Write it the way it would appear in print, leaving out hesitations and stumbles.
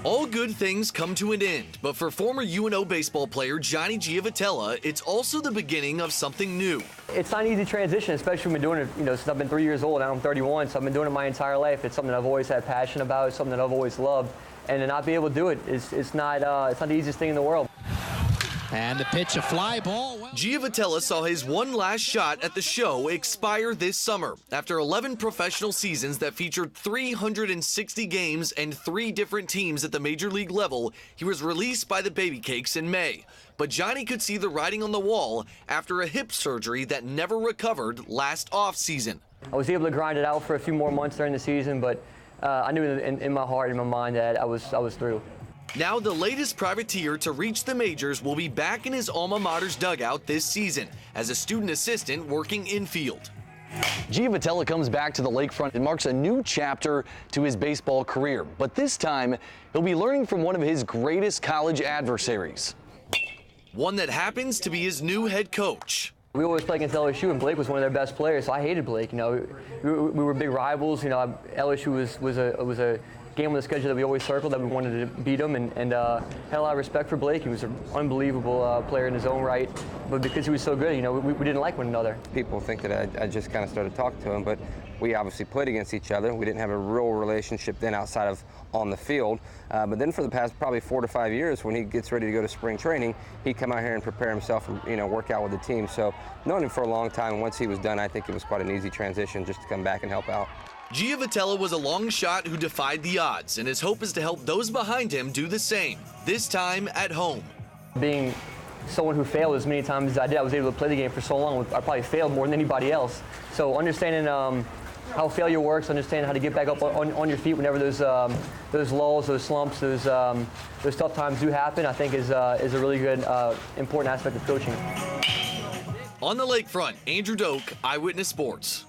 All good things come to an end, but for former UNO baseball player Johnny Giavotella, it's also the beginning of something new. It's not an easy transition, especially when I've been doing it, since I've been 3 years old. Now I'm 31, so I've been doing it my entire life. It's something that I've always had passion about. It's something that I've always loved, and to not be able to do it it's not the easiest thing in the world. And the pitch, a fly ball. Giavotella saw his one last shot at the show expire this summer. After 11 professional seasons that featured 360 games and 3 different teams at the major league level, he was released by the Baby Cakes in May. But Johnny could see the writing on the wall after a hip surgery that never recovered last offseason. I was able to grind it out for a few more months during the season, but I knew in my heart and my mind that I was through. Now the latest privateer to reach the majors will be back in his alma mater's dugout this season as a student assistant working infield. Giavotella comes back to the lakefront and marks a new chapter to his baseball career. But this time, he'll be learning from one of his greatest college adversaries. One that happens to be his new head coach. We always played against LSU, and Blake was one of their best players, so I hated Blake. We were big rivals. LSU was a game on the schedule that we always circled, that we wanted to beat him, and had a lot of respect for Blake. He was an unbelievable player in his own right, but because he was so good, we didn't like one another. People think that I just kind of started talking to him, but we obviously played against each other. We didn't have a real relationship then outside of on the field. But then for the past probably 4 to 5 years, when he gets ready to go to spring training, he'd come out here and prepare himself and work out with the team. So knowing him for a long time, and once he was done, I think it was quite an easy transition just to come back and help out. Giavotella was a long shot who defied the odds, and his hope is to help those behind him do the same, this time at home. Being someone who failed as many times as I did, I was able to play the game for so long. I probably failed more than anybody else. So understanding how failure works, understanding how to get back up on your feet whenever those lulls, those slumps, those tough times do happen, I think is a really good, important aspect of coaching. On the lakefront, Andrew Doak, Eyewitness Sports.